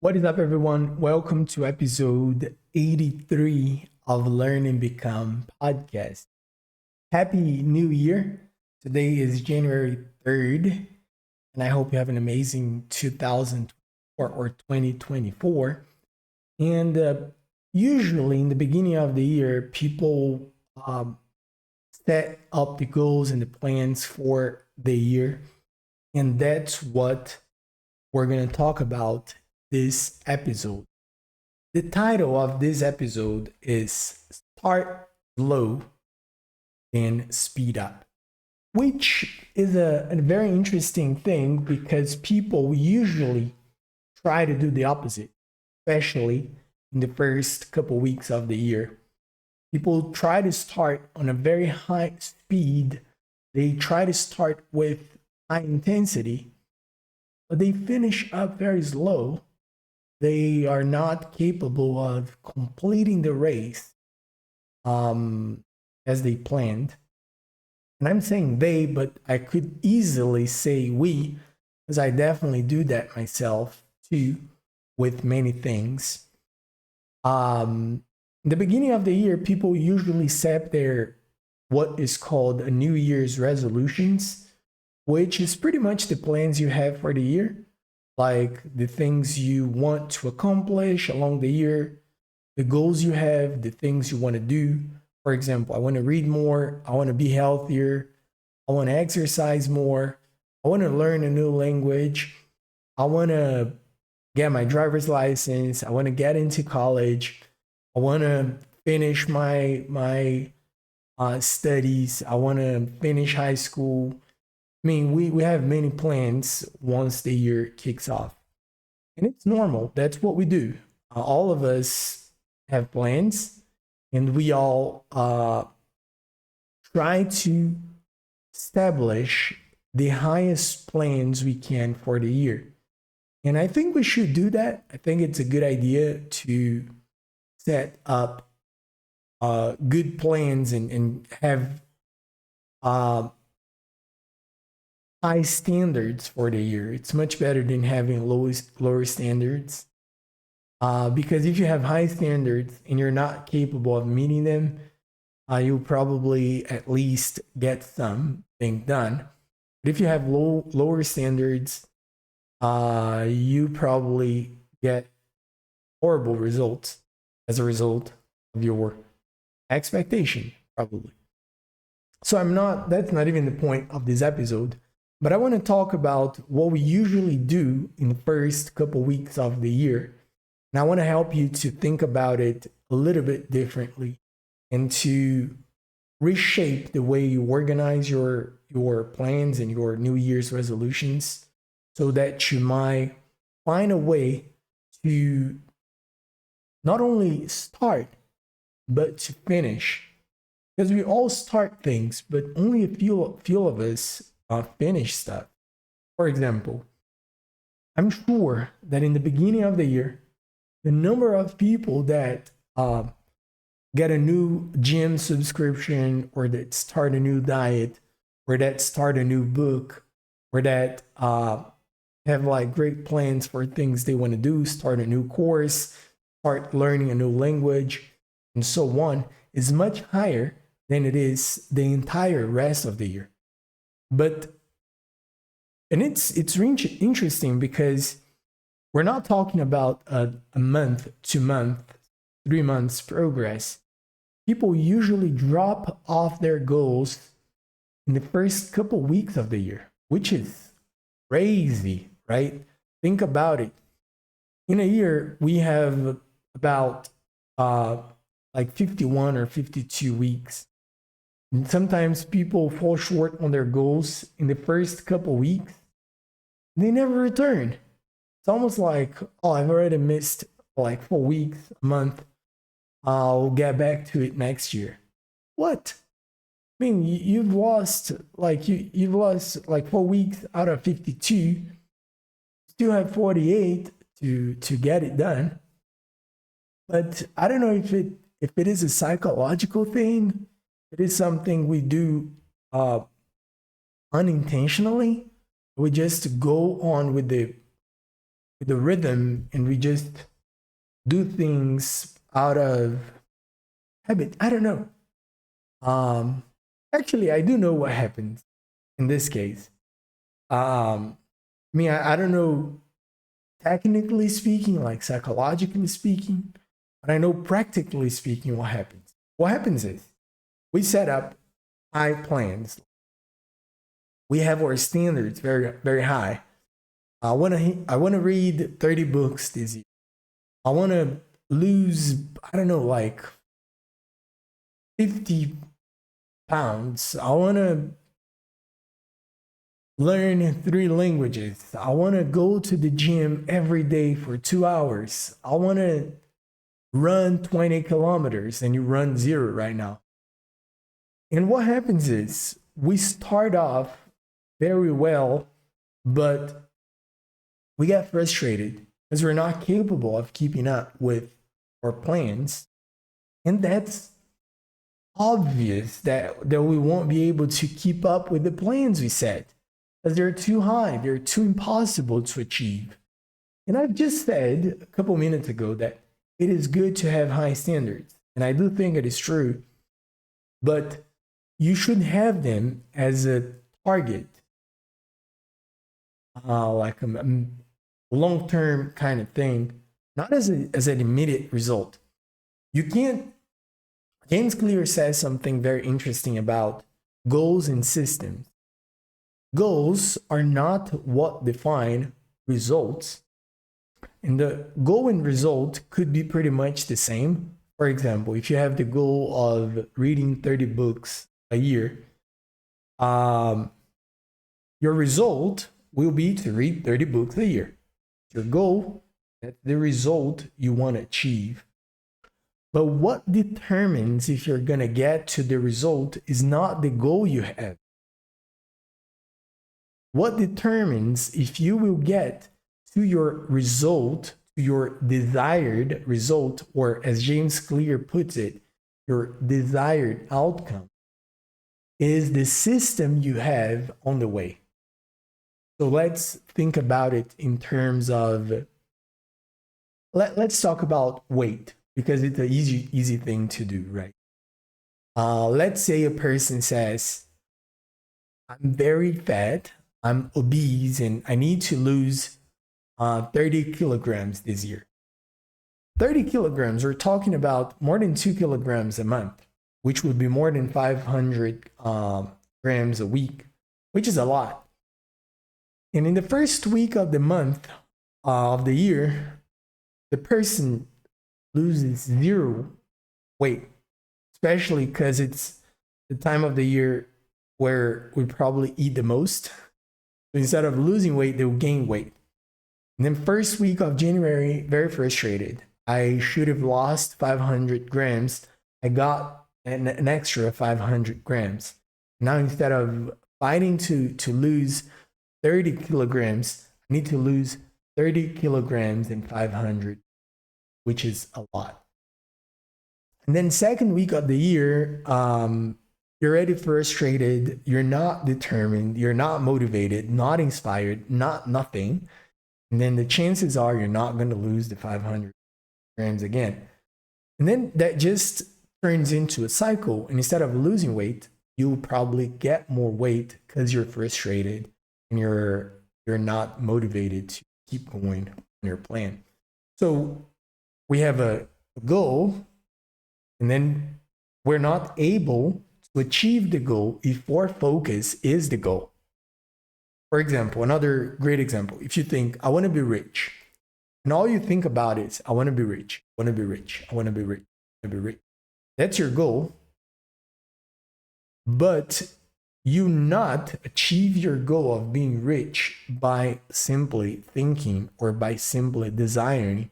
What is up, everyone? Welcome to episode 83 of Learn and Become podcast. Happy New Year. Today is January 3rd, and I hope you have an amazing 2024 or 2024. And usually, in the beginning of the year, people set up the goals and the plans for the year, and that's what we're going to talk about this episode. The title of this episode is Start Slow and Speed Up, which is a very interesting thing because people usually try to do the opposite, especially in the first couple weeks of the year. People try to start on a very high speed. They try to start with high intensity, but they finish up very slow. They are not capable of completing the race as they planned. And I'm saying they, but I could easily say we, because I definitely do that myself too with many things. In the beginning of the year, people usually set their what is called a New Year's resolutions, which is pretty much the plans you have for the year, like the things you want to accomplish along the year, the goals you have, the things you want to do. For example, I want to read more, I want to be healthier, I want to exercise more, I want to learn a new language, I want to get my driver's license, I want to get into college, I want to finish my studies, I want to finish high school. I mean, we have many plans once the year kicks off. And it's normal. That's what we do. All of us have plans, and we all try to establish the highest plans we can for the year. And I think we should do that. I think it's a good idea to set up good plans and have high standards for the year. It's much better than having lower standards. Because if you have high standards and you're not capable of meeting them, you'll probably at least get something done. But if you have lower standards, you probably get horrible results as a result of your expectation, probably. So that's not even the point of this episode. But I want to talk about what we usually do in the first couple weeks of the year. And I want to help you to think about it a little bit differently and to reshape the way you organize your plans and your New Year's resolutions so that you might find a way to not only start, but to finish. Because we all start things, but only a few of us finish stuff. For example, I'm sure that in the beginning of the year, the number of people that get a new gym subscription, or that start a new diet, or that start a new book, or that have like great plans for things they want to do, start a new course, start learning a new language, and so on, is much higher than it is the entire rest of the year. And it's interesting because we're not talking about a month, 2 month, 3 months progress. People usually drop off their goals in the first couple weeks of the year, which is crazy, right? Think about it. In a year, we have about like 51 or 52 weeks. And sometimes people fall short on their goals in the first couple weeks. They never return. It's almost like, oh, I've already missed like 4 weeks, a month. I'll get back to it next year. What? I mean, you've lost like 4 weeks out of 52. Still have 48 to get it done. But I don't know if it is a psychological thing. It is something we do unintentionally. We just go on with the with the rhythm and we just do things out of habit. I don't know. Um, Actually, I do know what happens in this case. I don't know technically speaking, like psychologically speaking, but I know practically speaking what happens. What happens is we set up high plans. We have our standards very, very high. I wanna read 30 books this year. I wanna lose, I don't know, like 50 pounds. I wanna learn 3 languages. I wanna go to the gym every day for 2 hours. I wanna run 20 kilometers, and you run zero right now. And what happens is we start off very well, but we get frustrated because we're not capable of keeping up with our plans. And that's obvious that we won't be able to keep up with the plans we set because they're too high, they're too impossible to achieve. And I've just said a couple minutes ago that it is good to have high standards. And I do think it is true, but you should have them as a target, like a long-term kind of thing, not as an immediate result. You can't. James Clear says something very interesting about goals and systems. Goals are not what define results, and the goal and result could be pretty much the same. For example, if you have the goal of reading 30 books a year, your result will be to read 30 books a year. Your goal, that's the result you want to achieve. But what determines if you're going to get to the result is not the goal you have. What determines if you will get to your result, to your desired result, or as James Clear puts it, your desired outcome, is the system you have on the way. So let's think about it in terms of, let's talk about weight, because it's an easy thing to do, right? Let's say a person says, I'm very fat, I'm obese, and I need to lose 30 kilograms this year. 30 kilograms, we're talking about more than 2 kilograms a month, which would be more than 500 grams a week, which is a lot. And in the first week of the month of the year, the person loses zero weight, especially because it's the time of the year where we probably eat the most. So instead of losing weight, they'll gain weight. And then first week of January, very frustrated. I should have lost 500 grams. I got an extra 500 grams. Now instead of fighting to lose 30 kilograms, I need to lose 30 kilograms and 500, which is a lot. And then second week of the year, you're already frustrated, you're not determined, you're not motivated, not inspired, not nothing. And then the chances are you're not going to lose the 500 grams again. And then that just turns into a cycle. And instead of losing weight, you'll probably get more weight because you're frustrated and you're not motivated to keep going on your plan. So we have a goal, and then we're not able to achieve the goal if our focus is the goal. For example, another great example, if you think, I want to be rich, and all you think about is, I want to be rich, I want to be rich, I want to be rich, I want to be rich. That's your goal. But you not achieve your goal of being rich by simply thinking or by simply desiring,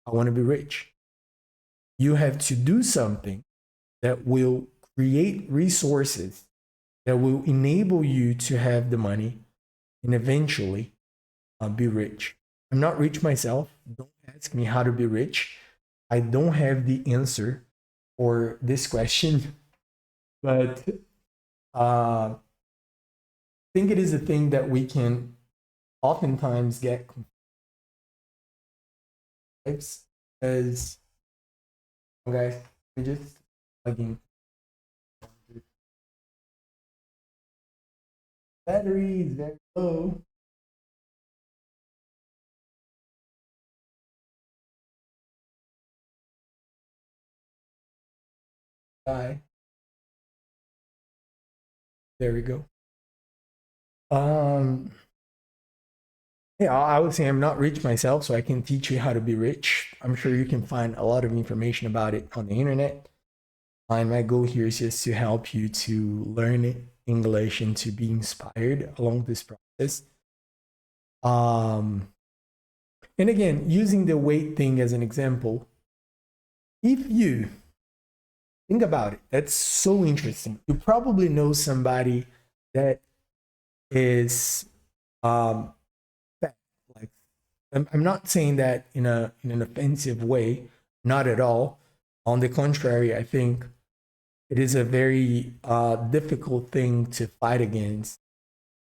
I want to be rich. You have to do something that will create resources that will enable you to have the money and eventually be rich. I'm not rich myself. Don't ask me how to be rich. I don't have the answer for this question, but I think it is a thing that we can oftentimes get types because, guys, we just plugging battery is very low. Die. There we go. Yeah, I would say I'm not rich myself, so I can teach you how to be rich. I'm sure you can find a lot of information about it on the internet. And my goal here is just to help you to learn English and to be inspired along this process. And again, using the weight thing as an example, if you think about it, that's so interesting. You probably know somebody that is fat. Like, I'm not saying that in an offensive way, not at all. On the contrary, I think it is a very difficult thing to fight against.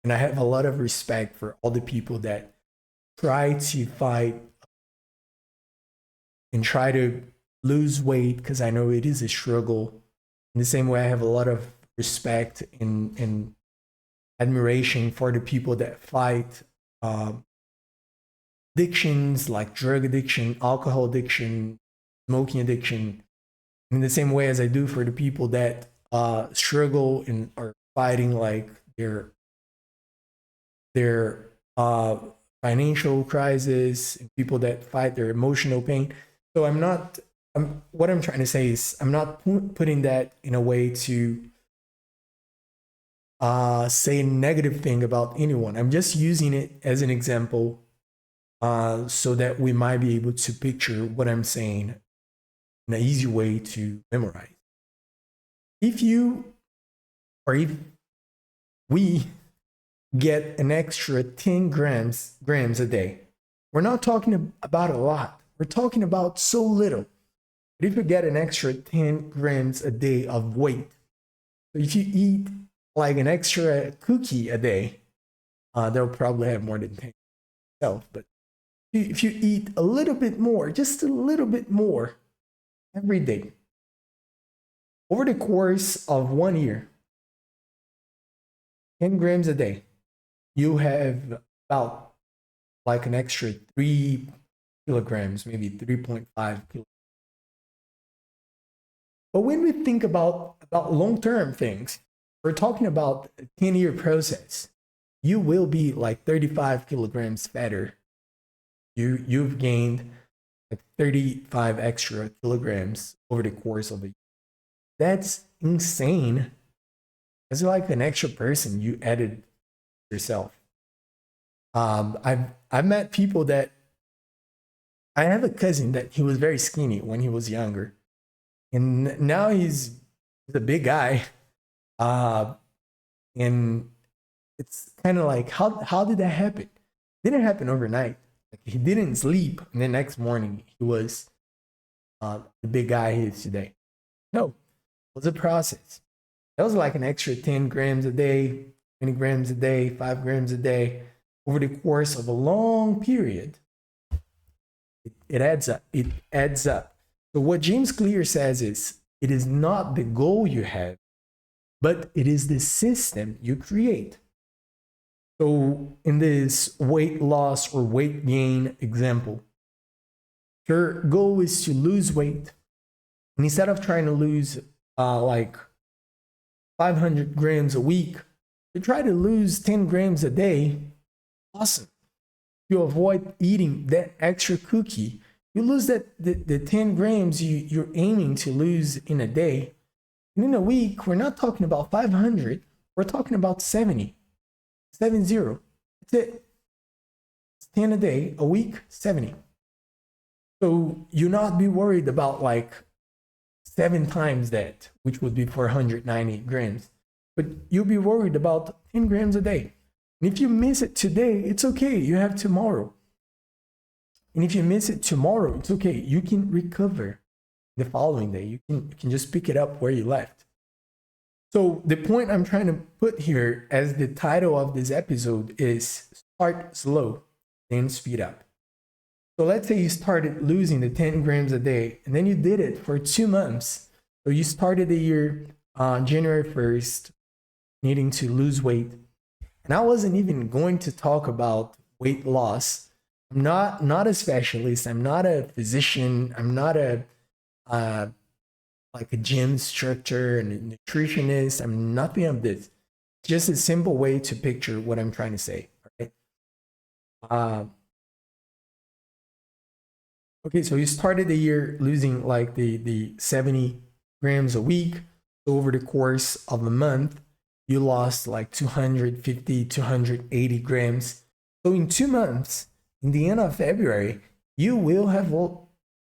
And I have a lot of respect for all the people that try to fight and try to lose weight, because I know it is a struggle. In the same way, I have a lot of respect and admiration for the people that fight addictions like drug addiction, alcohol addiction, smoking addiction, in the same way as I do for the people that struggle and are fighting like their financial crisis, and people that fight their emotional pain. So what I'm trying to say is I'm not putting that in a way to say a negative thing about anyone. I'm just using it as an example so that we might be able to picture what I'm saying in an easy way to memorize. If we get an extra 10 grams a day, we're not talking about a lot. We're talking about so little. But if you get an extra 10 grams a day of weight, so if you eat like an extra cookie a day, they'll probably have more than 10 itself. But if you eat a little bit more, just a little bit more every day, over the course of 1 year, 10 grams a day, you have about like an extra 3 kilograms, maybe 3.5 kilograms. But when we think about long-term things, we're talking about a 10-year process. You will be like 35 kilograms fatter. You've gained like 35 extra kilograms over the course of a year. That's insane. It's like an extra person you added yourself. I've met people that I have a cousin that he was very skinny when he was younger, and now he's a big guy. And it's kind of like, how did that happen? It didn't happen overnight. Like, he didn't sleep, and the next morning he was the big guy he is today. No, it was a process. That was like an extra 10 grams a day, 20 grams a day, 5 grams a day over the course of a long period. It adds up. It adds up. So what James Clear says is, it is not the goal you have, but it is the system you create. So in this weight loss or weight gain example, your goal is to lose weight. And instead of trying to lose like 500 grams a week, you try to lose 10 grams a day. Awesome. You avoid eating that extra cookie. You lose the 10 grams you're aiming to lose in a day. And in a week, we're not talking about 500. We're talking about 70. 70. That's it. It's 10 a day, a week, 70. So you not be worried about like 7 times that, which would be 490 grams. But you'll be worried about 10 grams a day. And if you miss it today, it's okay. You have tomorrow. And if you miss it tomorrow, it's okay. You can recover the following day. You can just pick it up where you left. So the point I'm trying to put here as the title of this episode is start slow, then speed up. So let's say you started losing the 10 grams a day, and then you did it for 2 months. So you started the year on January 1st, needing to lose weight. And I wasn't even going to talk about weight loss. I'm not a specialist. I'm not a physician. I'm not a like a gym instructor and a nutritionist. I'm nothing of this. Just a simple way to picture what I'm trying to say. Right? Okay, so you started the year losing like the 70 grams a week. So over the course of a month, you lost like 250, 280 grams. So in 2 months, in the end of February, you will have,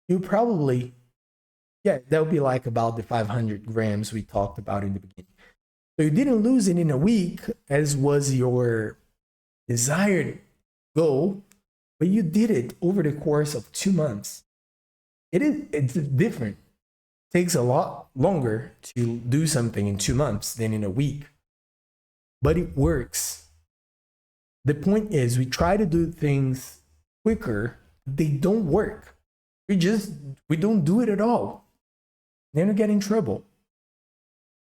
you probably, yeah, that would be like about the 500 grams we talked about in the beginning. So you didn't lose it in a week, as was your desired goal, but you did it over the course of 2 months. It's different. It takes a lot longer to do something in 2 months than in a week, but it works. The point is, we try to do things quicker, they don't work. We don't do it at all. Then we get in trouble.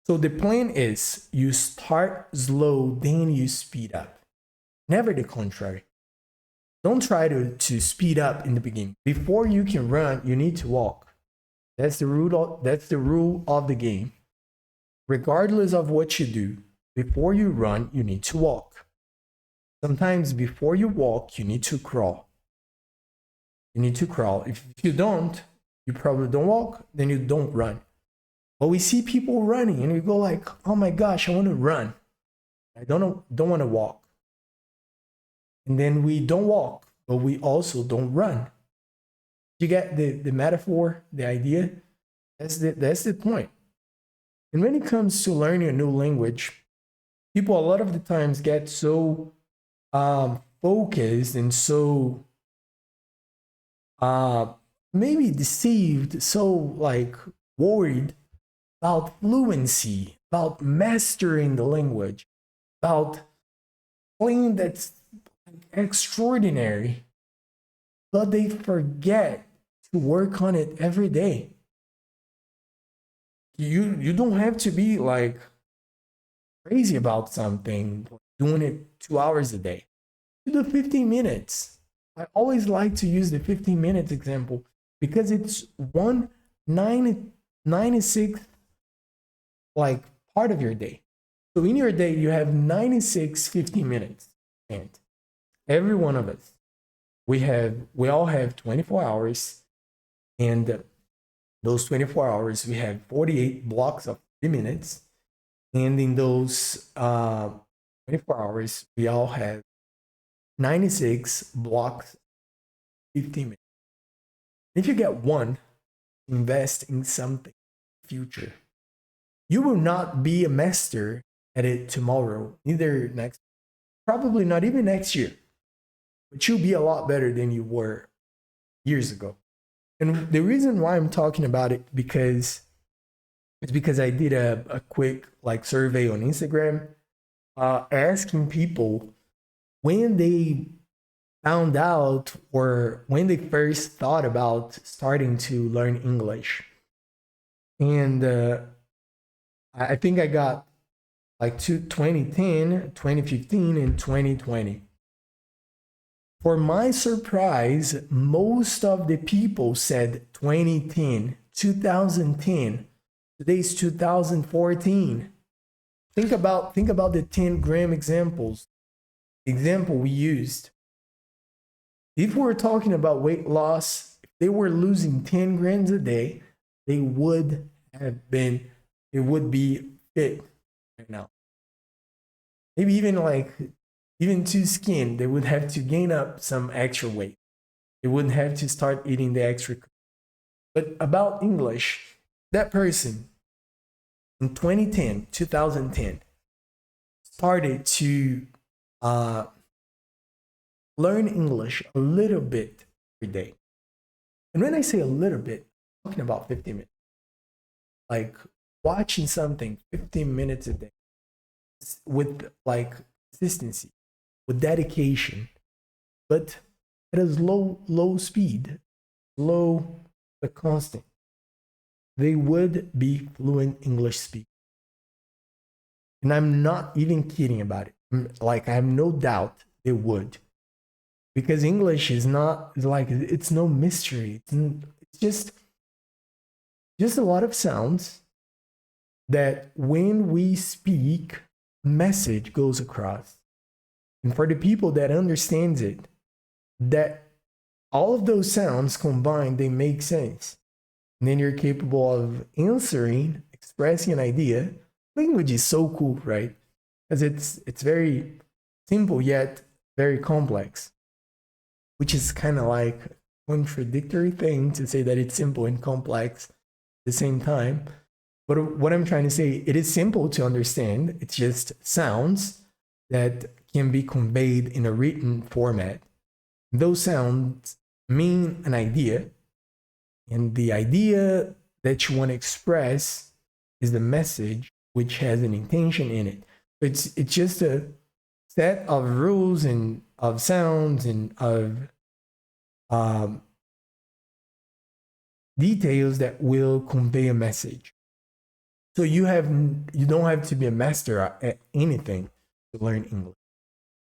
So the plan is you start slow, then you speed up. Never the contrary. Don't try to speed up in the beginning. Before you can run, you need to walk. That's the rule of the game. Regardless of what you do, before you run, you need to walk. Sometimes before you walk, you need to crawl. You need to crawl. If you don't, you probably don't walk, then you don't run. But we see people running and we go like, oh my gosh, I want to run. I don't want to walk. And then we don't walk, but we also don't run. You get the metaphor, the idea? That's the point. And when it comes to learning a new language, people a lot of the times get so focused and so maybe deceived, so like worried about fluency, about mastering the language, about something that's extraordinary, but they forget to work on it every day. You don't have to be like crazy about something, doing it 2 hours a day. You do 15 minutes. I always like to use the 15 minutes example because it's 1/96 like part of your day. So in your day, you have 96 15 minutes. And every one of us, we all have 24 hours. And those 24 hours, we have 48 blocks of 3 minutes. And in those 24 hours, we all have 96 blocks, 15 minutes. If you get one, invest in something future. You will not be a master at it tomorrow, neither next, probably not even next year, but you'll be a lot better than you were years ago. And the reason why I'm talking about it it's because I did a quick like survey on Instagram, asking people when they found out or when they first thought about starting to learn English. And I think I got like 2010, 2015, and 2020. For my surprise, most of the people said 2010, 2010. Today's 2014. Think about the 10-gram example we used. If we're talking about weight loss, if they were losing 10 grams a day, they would be fit right now. Maybe even too skinny, they would have to gain up some extra weight. They wouldn't have to start eating the extra. But about English, that person in 2010, started to learn English a little bit every day. And when I say a little bit, I'm talking about 15 minutes. Like watching something 15 minutes a day with like consistency, with dedication. But at a low speed, low but constant, they would be fluent English speakers. And I'm not even kidding about it. Like, I have no doubt they would. Because English is not, like, it's no mystery. It's just a lot of sounds that when we speak, a message goes across. And for the people that understands it, that all of those sounds combined, they make sense. And then you're capable of answering, expressing an idea. Language is so cool, right? Because it's very simple yet very complex, which is kind of like a contradictory thing to say that it's simple and complex at the same time. But what I'm trying to say, it is simple to understand. It's just sounds that can be conveyed in a written format. Those sounds mean an idea, and the idea that you want to express is the message which has an intention in it. It's just a set of rules and of sounds and of details that will convey a message. So you don't have to be a master at anything to learn English,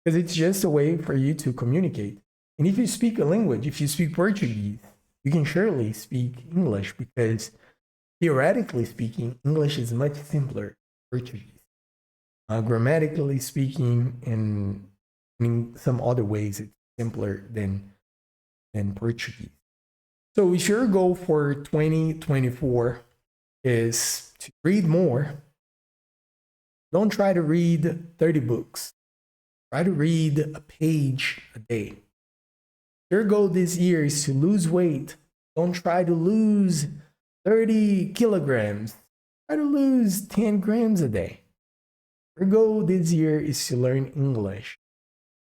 because it's just a way for you to communicate. And if you speak a language, if you speak Portuguese, you can surely speak English, because theoretically speaking, English is much simpler than Portuguese. Grammatically speaking, and in some other ways, it's simpler than Portuguese. So if your goal for 2024 is to read more, don't try to read 30 books. Try to read a page a day. Your goal this year is to lose weight. Don't try to lose 30 kilograms. Try to lose 10 grams a day. Your goal this year is to learn English.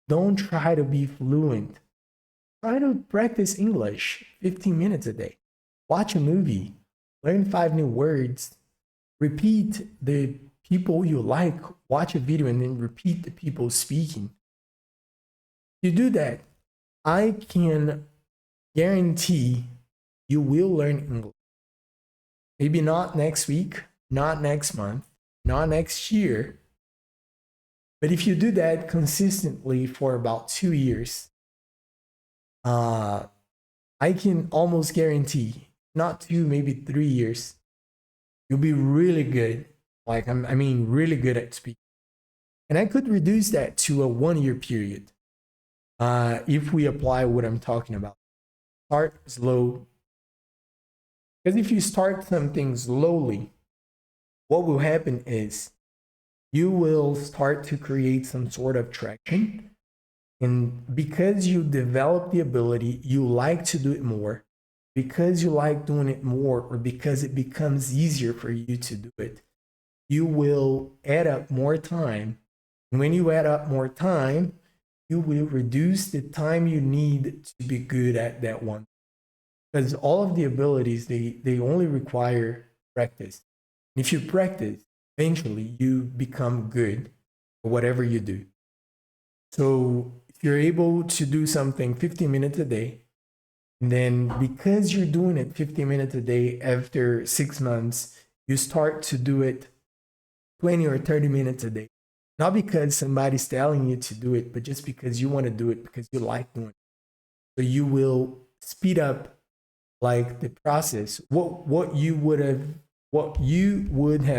Don't try to be fluent. Try to practice English 15 minutes a day. Watch a movie. Learn 5 new words. Repeat the people you like. Watch a video and then repeat the people speaking. If you do that, I can guarantee you will learn English. Maybe not next week, not next month, not next year. But if you do that consistently for about 2 years, I can almost guarantee, not 2, maybe 3 years, you'll be really good. Like, I mean, really good at speaking. And I could reduce that to a 1-year period if we apply what I'm talking about. Start slow. Because if you start something slowly, what will happen is you will start to create some sort of traction. And because you develop the ability, you like to do it more. Because you like doing it more, or because it becomes easier for you to do it, you will add up more time. And when you add up more time, you will reduce the time you need to be good at that one. Because all of the abilities, they only require practice. And if you practice, eventually you become good at whatever you do. So if you're able to do something 15 minutes a day, and then because you're doing it 15 minutes a day, after 6 months, you start to do it 20 or 30 minutes a day. Not because somebody's telling you to do it, but just because you want to do it, because you like doing it. So you will speed up, like, the process. What you would have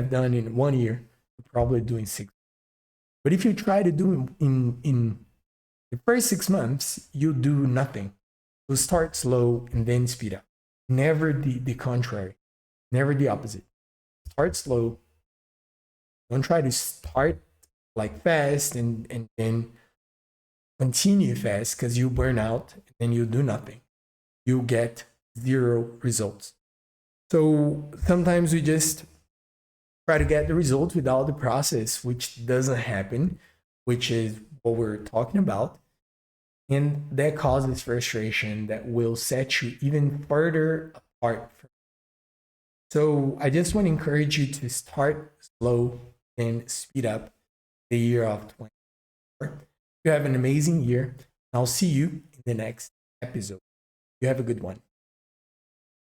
done in 1 year, you're probably doing 6. But if you try to do it in the first 6 months, you do nothing. So start slow and then speed up. Never the contrary. Never the opposite. Start slow. Don't try to start like fast and then continue fast, because you burn out and then you do nothing. You get 0 results. So sometimes we just try to get the results without the process, which doesn't happen, which is what we're talking about. And that causes frustration that will set you even further apart. So I just want to encourage you to start slow and speed up the year of 2024. You have an amazing year. I'll see you in the next episode. You have a good one.